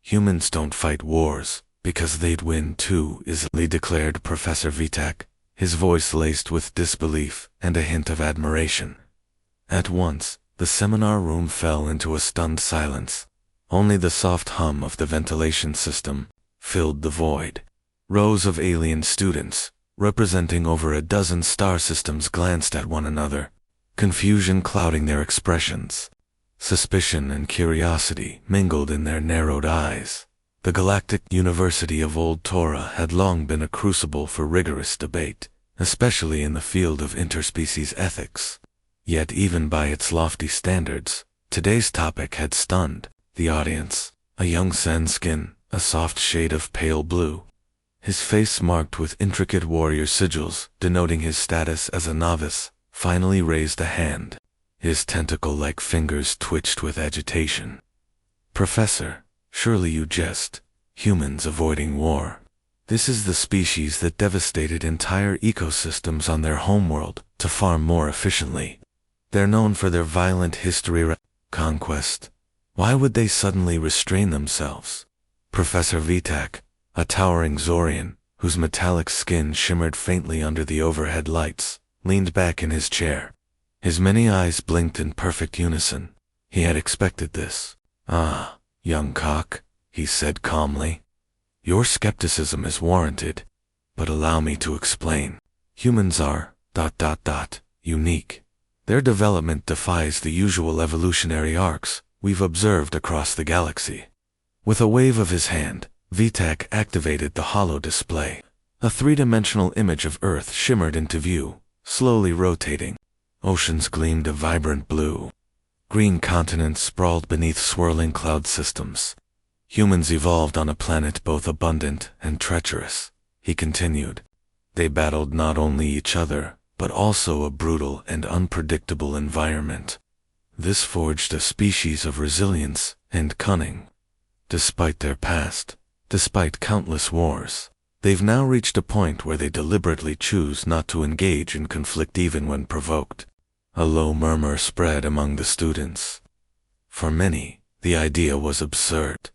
Humans don't fight wars, because they'd win too easily, declared Professor Vitak, his voice laced with disbelief and a hint of admiration. At once, the seminar room fell into a stunned silence. Only the soft hum of the ventilation system filled the void. Rows of alien students, representing over a dozen star systems, glanced at one another, confusion clouding their expressions. Suspicion and curiosity mingled in their narrowed eyes. The Galactic University of Old Torah had long been a crucible for rigorous debate, especially in the field of interspecies ethics. Yet even by its lofty standards, today's topic had stunned the audience. A young Sanskin, a soft shade of pale blue, his face marked with intricate warrior sigils denoting his status as a novice, finally raised a hand. His tentacle-like fingers twitched with agitation. "Professor, surely you jest. Humans avoiding war. This is the species that devastated entire ecosystems on their homeworld to farm more efficiently. They're known for their violent history conquest. Why would they suddenly restrain themselves?" Professor Vitak, a towering Zorian, whose metallic skin shimmered faintly under the overhead lights, leaned back in his chair. His many eyes blinked in perfect unison. He had expected this. "Ah, young cock," he said calmly. "Your skepticism is warranted, but allow me to explain. Humans are ... unique. Their development defies the usual evolutionary arcs we've observed across the galaxy." With a wave of his hand, Vitak activated the holo display. A three-dimensional image of Earth shimmered into view, slowly rotating. Oceans gleamed a vibrant blue. Green continents sprawled beneath swirling cloud systems. "Humans evolved on a planet both abundant and treacherous," he continued. "They battled not only each other, but also a brutal and unpredictable environment. This forged a species of resilience and cunning. Despite their past, despite countless wars, they've now reached a point where they deliberately choose not to engage in conflict even when provoked." A low murmur spread among the students. For many, the idea was absurd.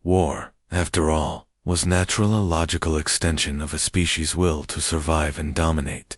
War, after all, was natural, a logical extension of a species' will to survive and dominate.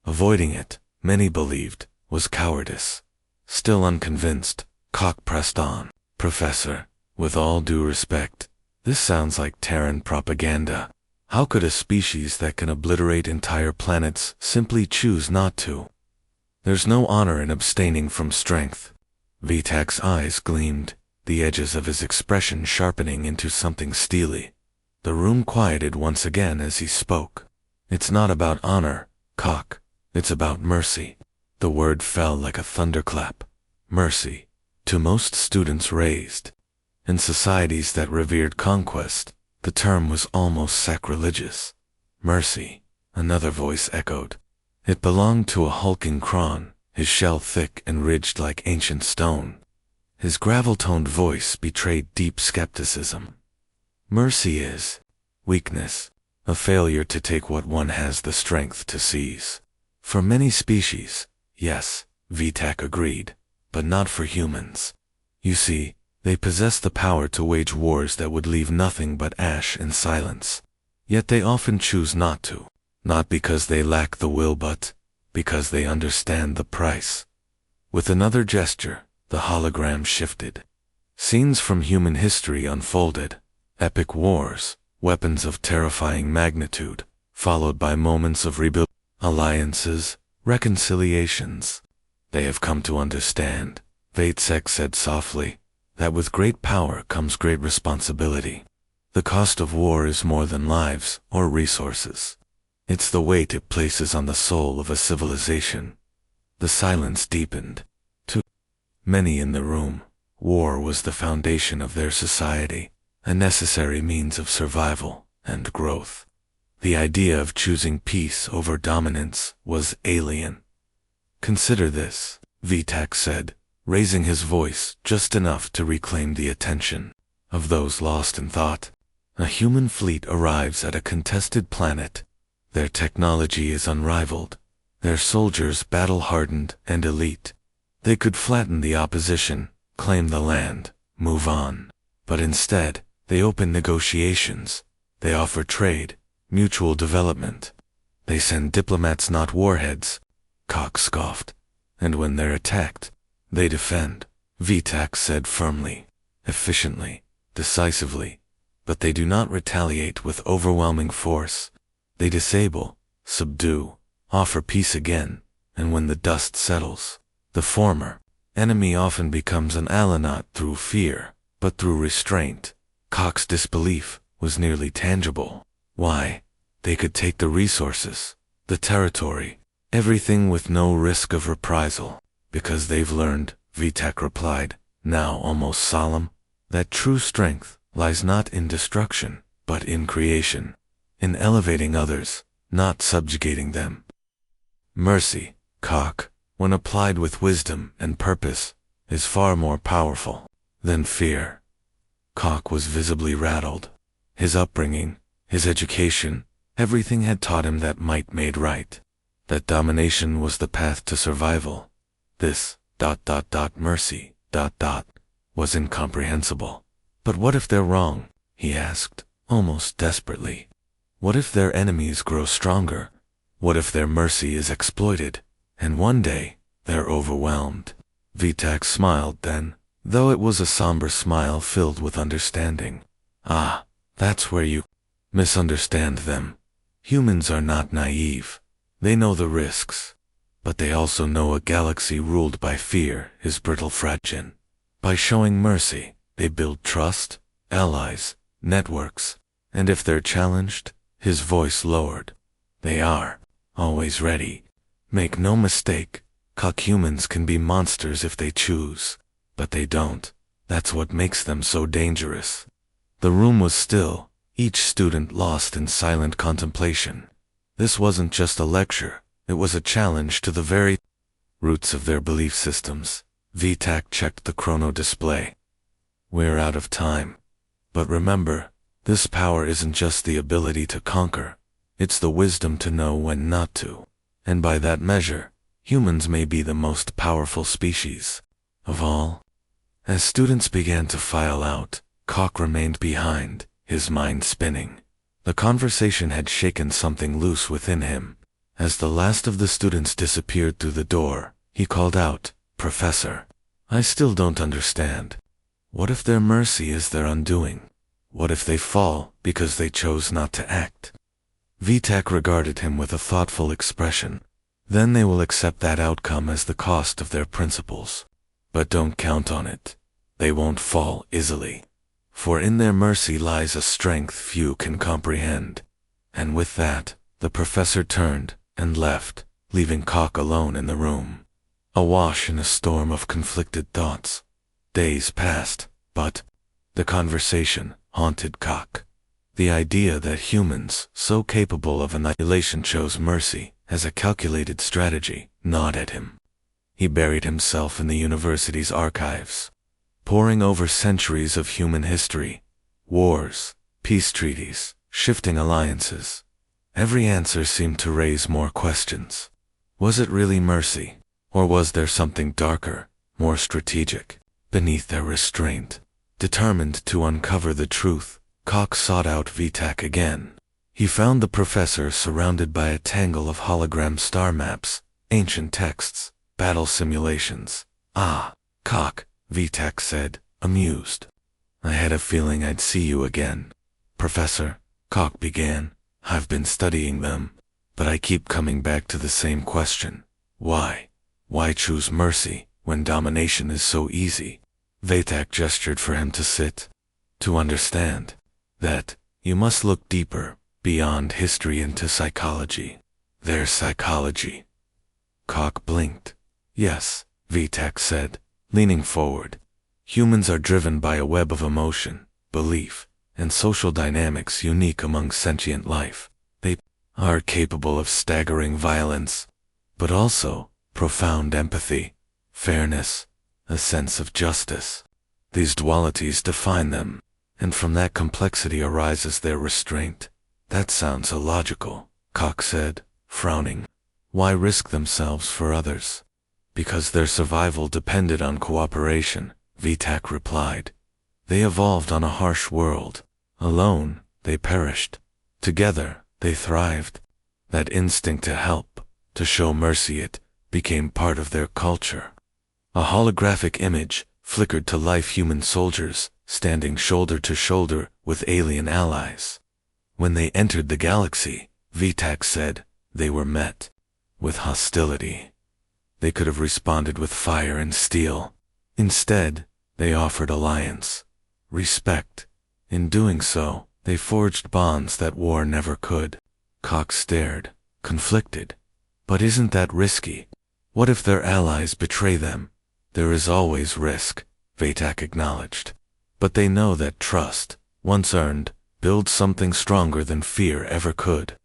Avoiding it, many believed, was cowardice. Still unconvinced, Koch pressed on. "Professor, with all due respect, this sounds like Terran propaganda. How could a species that can obliterate entire planets simply choose not to? There's no honor in abstaining from strength." Vitak's eyes gleamed, the edges of his expression sharpening into something steely. The room quieted once again as he spoke. "It's not about honor, Koch. It's about mercy." The word fell like a thunderclap. Mercy, to most students raised. In societies that revered conquest, the term was almost sacrilegious. "Mercy," another voice echoed. It belonged to a hulking Kron, his shell thick and ridged like ancient stone. His gravel-toned voice betrayed deep skepticism. "Mercy is weakness, a failure to take what one has the strength to seize. For many species, yes," Vitak agreed, "but not for humans. You see, they possess the power to wage wars that would leave nothing but ash and silence. Yet they often choose not to. Not because they lack the will, but because they understand the price." With another gesture, the hologram shifted. Scenes from human history unfolded. Epic wars, weapons of terrifying magnitude, followed by moments of rebuild, alliances, reconciliations. "They have come to understand," Vatsek said softly, "that with great power comes great responsibility. The cost of war is more than lives or resources. It's the weight it places on the soul of a civilization." The silence deepened. To many in the room, war was the foundation of their society, a necessary means of survival and growth. The idea of choosing peace over dominance was alien. "Consider this," Vitak said, raising his voice just enough to reclaim the attention of those lost in thought. "A human fleet arrives at a contested planet. Their technology is unrivaled, their soldiers battle-hardened and elite. They could flatten the opposition, claim the land, move on. But instead, They open negotiations. They offer trade, mutual development. They send diplomats, not warheads. Cox scoffed. And when they're attacked, they defend, Vitak said firmly, efficiently, decisively. But they do not retaliate with overwhelming force. They disable, subdue, offer peace again, and when the dust settles, the former enemy often becomes an ally not through fear, but through restraint. Cox's disbelief was nearly tangible. Why? They could take the resources, the territory, everything with no risk of reprisal. Because they've learned, Vitak replied, now almost solemn, that true strength lies not in destruction, but in creation, in elevating others, not subjugating them. Mercy, Cock, when applied with wisdom and purpose, is far more powerful than fear. Cock was visibly rattled. His upbringing, his education, everything had taught him that might made right, that domination was the path to survival. This, mercy, was incomprehensible. But what if they're wrong? He asked, almost desperately. What if their enemies grow stronger? What if their mercy is exploited, and one day, they're overwhelmed? Vitak smiled then, though it was a somber smile filled with understanding. Ah, that's where you misunderstand them. Humans are not naive. They know the risks. But they also know a galaxy ruled by fear is brittle, fragile. By showing mercy, they build trust, allies, networks, and if they're challenged, his voice lowered, they are always ready. Make no mistake, humans can be monsters if they choose, but they don't. That's what makes them so dangerous. The room was still, each student lost in silent contemplation. This wasn't just a lecture, it was a challenge to the very roots of their belief systems. Vitak checked the chrono display. We're out of time. But remember, this power isn't just the ability to conquer, it's the wisdom to know when not to. And by that measure, humans may be the most powerful species of all. As students began to file out, Cock remained behind, his mind spinning. The conversation had shaken something loose within him. As the last of the students disappeared through the door, he called out, Professor, I still don't understand. What if their mercy is their undoing? What if they fall because they chose not to act? Vitak regarded him with a thoughtful expression. Then they will accept that outcome as the cost of their principles. But don't count on it. They won't fall easily. For in their mercy lies a strength few can comprehend. And with that, the professor turned and left, leaving Cock alone in the room, awash in a storm of conflicted thoughts. Days passed, but the conversation haunted Cock. The idea that humans, so capable of annihilation, chose mercy as a calculated strategy, gnawed at him. He buried himself in the university's archives, poring over centuries of human history, wars, peace treaties, shifting alliances. Every answer seemed to raise more questions. Was it really mercy, or was there something darker, more strategic, beneath their restraint? Determined to uncover the truth, Cock sought out Vitak again. He found the professor surrounded by a tangle of hologram star maps, ancient texts, battle simulations. Ah, Cock, Vitak said, amused. I had a feeling I'd see you again. Professor, Cock began, I've been studying them, but I keep coming back to the same question. Why? Why choose mercy when domination is so easy? Vitak gestured for him to sit. To understand that, you must look deeper, beyond history into psychology. Their psychology. Cock blinked. Yes, Vitak said, leaning forward. Humans are driven by a web of emotion, belief, and social dynamics unique among sentient life. They are capable of staggering violence, but also profound empathy, fairness, a sense of justice. These dualities define them, and from that complexity arises their restraint. That sounds illogical, Cock said, frowning. Why risk themselves for others? Because their survival depended on cooperation, Vitak replied. They evolved on a harsh world. Alone, they perished. Together, they thrived. That instinct to help, to show mercy, it became part of their culture. A holographic image flickered to life, human soldiers standing shoulder to shoulder with alien allies. When they entered the galaxy, Vitak said, they were met with hostility. They could have responded with fire and steel. Instead, they offered alliance, respect. In doing so, they forged bonds that war never could. Cox stared, conflicted. But isn't that risky? What if their allies betray them? There is always risk, Vitak acknowledged. But they know that trust, once earned, builds something stronger than fear ever could.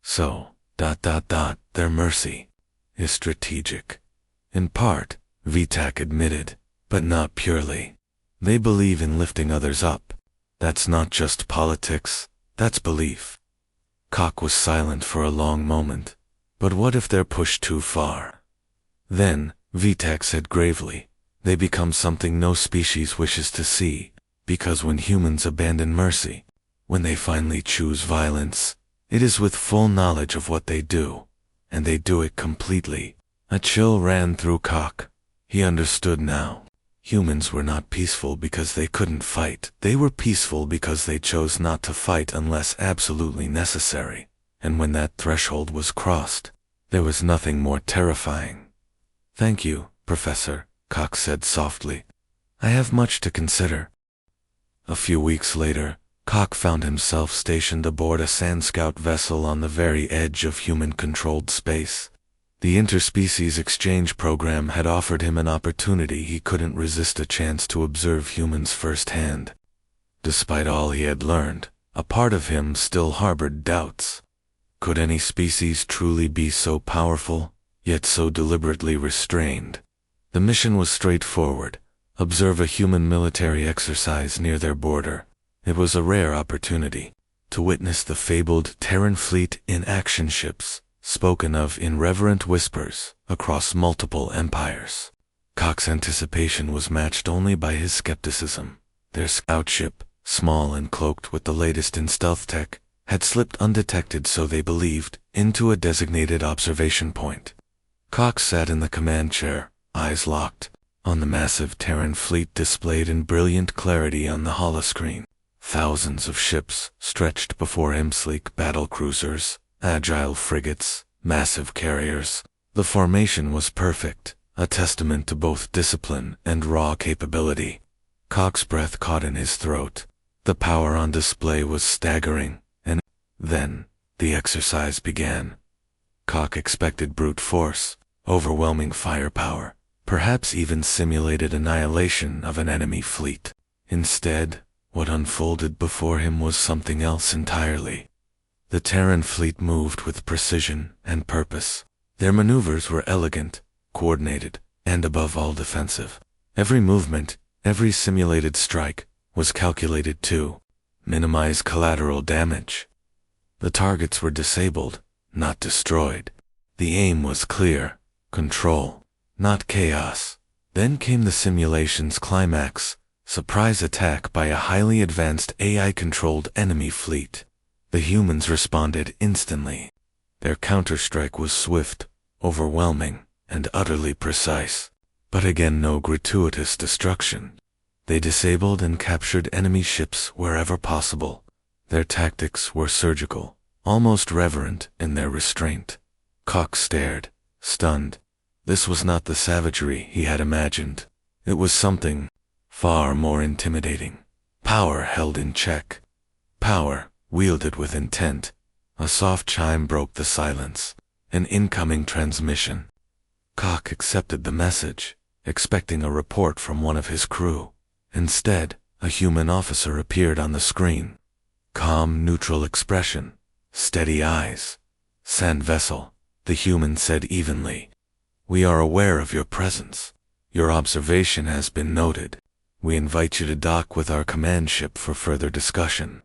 So, their mercy is strategic. In part, Vitak admitted, but not purely. They believe in lifting others up. That's not just politics, that's belief. Cock was silent for a long moment. But what if they're pushed too far? Then, Vitak said gravely, they become something no species wishes to see, because when humans abandon mercy, when they finally choose violence, it is with full knowledge of what they do, and they do it completely. A chill ran through Cock. He understood now. Humans were not peaceful because they couldn't fight. They were peaceful because they chose not to fight unless absolutely necessary. And when that threshold was crossed, there was nothing more terrifying. Thank you, Professor, Cox said softly. I have much to consider. A few weeks later, Cock found himself stationed aboard a Sand Scout vessel on the very edge of human-controlled space. The interspecies exchange program had offered him an opportunity he couldn't resist, a chance to observe humans firsthand. Despite all he had learned, a part of him still harbored doubts. Could any species truly be so powerful, yet so deliberately restrained? The mission was straightforward: observe a human military exercise near their border. It was a rare opportunity to witness the fabled Terran fleet in action, ships spoken of in reverent whispers across multiple empires. Cock's anticipation was matched only by his skepticism. Their scout ship, small and cloaked with the latest in stealth tech, had slipped undetected, so they believed, into a designated observation point. Cox sat in the command chair, eyes locked, on the massive Terran fleet displayed in brilliant clarity on the holoscreen. Thousands of ships stretched before him, sleek battle cruisers, agile frigates, massive carriers. The formation was perfect, a testament to both discipline and raw capability. Cox's breath caught in his throat. The power on display was staggering, and then the exercise began. Cox expected brute force, overwhelming firepower, perhaps even simulated annihilation of an enemy fleet. Instead, what unfolded before him was something else entirely. The Terran fleet moved with precision and purpose. Their maneuvers were elegant, coordinated, and above all defensive. Every movement, every simulated strike, was calculated to minimize collateral damage. The targets were disabled, not destroyed. The aim was clear: control, not chaos. Then came the simulation's climax: surprise attack by a highly advanced AI-controlled enemy fleet. The humans responded instantly. Their counterstrike was swift, overwhelming, and utterly precise. But again, no gratuitous destruction. They disabled and captured enemy ships wherever possible. Their tactics were surgical, almost reverent in their restraint. Cox stared, stunned. This was not the savagery he had imagined. It was something far more intimidating. Power held in check. Power wielded with intent. A soft chime broke the silence. An incoming transmission. Cox accepted the message, expecting a report from one of his crew. Instead, a human officer appeared on the screen. Calm, neutral expression. Steady eyes. "Sand vessel," the human said evenly. "We are aware of your presence. Your observation has been noted. We invite you to dock with our command ship for further discussion.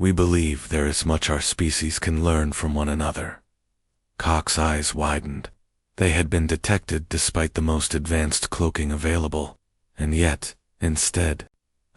We believe there is much our species can learn from one another." Cox's eyes widened. They had been detected despite the most advanced cloaking available. And yet, instead,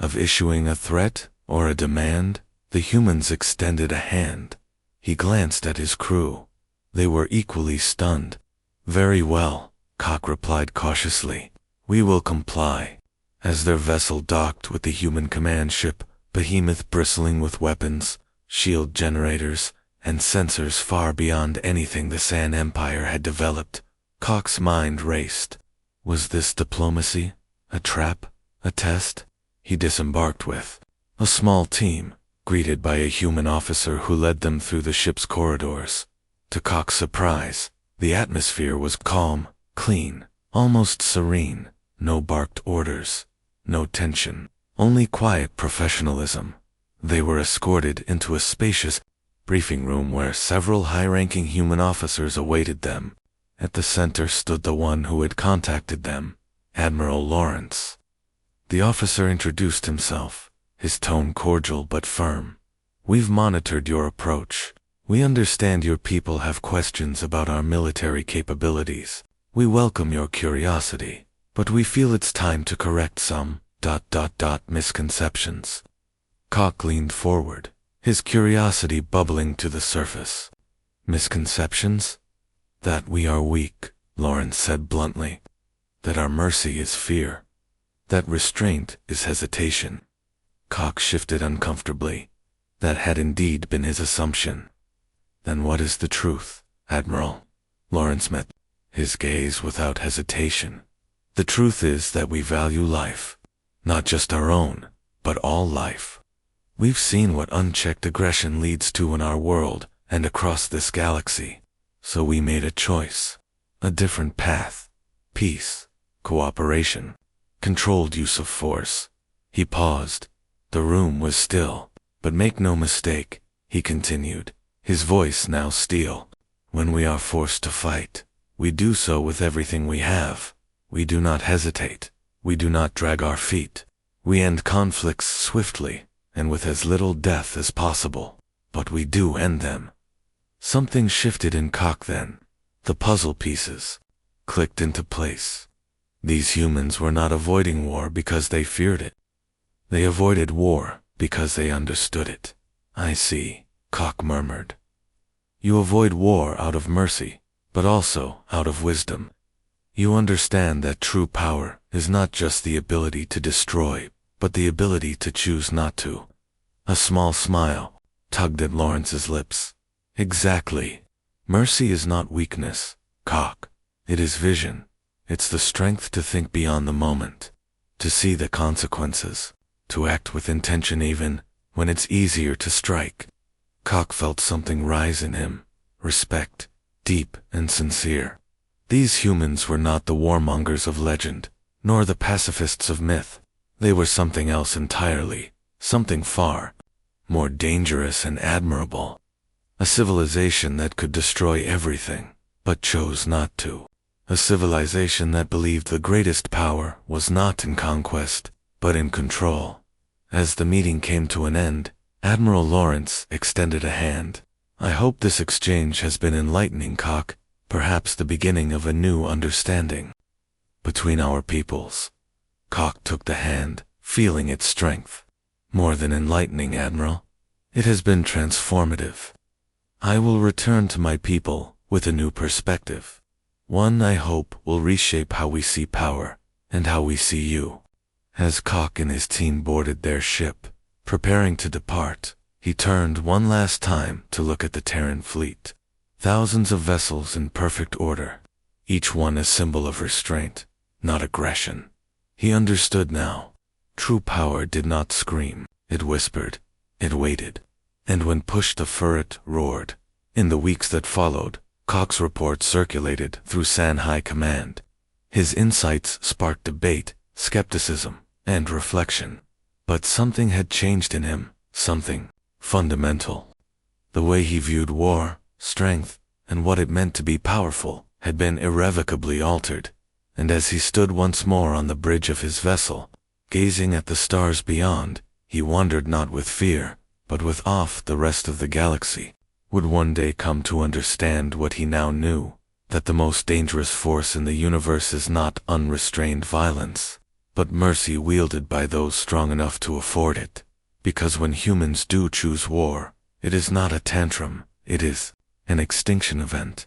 of issuing a threat or a demand. The humans extended a hand. He glanced at his crew. They were equally stunned. "Very well," Cock replied cautiously. "We will comply." As their vessel docked with the human command ship, Behemoth bristling with weapons, shield generators, and sensors far beyond anything the San Empire had developed, Cock's mind raced. Was this diplomacy? A trap? A test? He disembarked with a small team, greeted by a human officer who led them through the ship's corridors. To Cock's surprise, the atmosphere was calm, clean, almost serene. No barked orders, no tension, only quiet professionalism. They were escorted into a spacious briefing room where several high-ranking human officers awaited them. At the center stood the one who had contacted them, Admiral Lawrence. The officer introduced himself, his tone cordial but firm. "We've monitored your approach. We understand your people have questions about our military capabilities. We welcome your curiosity, but we feel it's time to correct some misconceptions." Cock leaned forward, his curiosity bubbling to the surface. "Misconceptions?" "That we are weak," Lawrence said bluntly. "That our mercy is fear. That restraint is hesitation." Cock shifted uncomfortably. That had indeed been his assumption. "Then what is the truth, Admiral?" Lawrence met his gaze without hesitation. "The truth is that we value life. Not just our own, but all life. We've seen what unchecked aggression leads to in our world and across this galaxy. So we made a choice. A different path. Peace. Cooperation. Controlled use of force." He paused. The room was still. "But make no mistake," he continued, his voice now steel. "When we are forced to fight, we do so with everything we have. We do not hesitate. We do not drag our feet. We end conflicts swiftly and with as little death as possible. But we do end them." Something shifted in Cock then. The puzzle pieces clicked into place. These humans were not avoiding war because they feared it. They avoided war because they understood it. "I see," Cock murmured. "You avoid war out of mercy, but also out of wisdom. You understand that true power is not just the ability to destroy, but the ability to choose not to." A small smile tugged at Lawrence's lips. "Exactly. Mercy is not weakness, Cock. It is vision. It's the strength to think beyond the moment, to see the consequences, to act with intention even when it's easier to strike." Cock felt something rise in him, respect, deep and sincere. These humans were not the warmongers of legend, nor the pacifists of myth. They were something else entirely, something far more dangerous and admirable. A civilization that could destroy everything, but chose not to. A civilization that believed the greatest power was not in conquest, but in control. As the meeting came to an end, Admiral Lawrence extended a hand. "I hope this exchange has been enlightening, Cock, perhaps the beginning of a new understanding between our peoples." Cock took the hand, feeling its strength. "More than enlightening, Admiral. It has been transformative. I will return to my people with a new perspective. One I hope will reshape how we see power and how we see you." As Cock and his team boarded their ship, preparing to depart, he turned one last time to look at the Terran fleet. Thousands of vessels in perfect order, each one a symbol of restraint, not aggression. He understood now. True power did not scream, it whispered, it waited. And when pushed to fur it roared. In the weeks that followed, Cock's report circulated through San High Command. His insights sparked debate, skepticism, and reflection. But something had changed in him, something fundamental. The way he viewed war, strength, and what it meant to be powerful had been irrevocably altered. And as he stood once more on the bridge of his vessel, gazing at the stars beyond, he wondered not with fear, but with awe the rest of the galaxy would one day come to understand what he now knew, that the most dangerous force in the universe is not unrestrained violence, but mercy wielded by those strong enough to afford it. Because when humans do choose war, it is not a tantrum, it is an extinction event.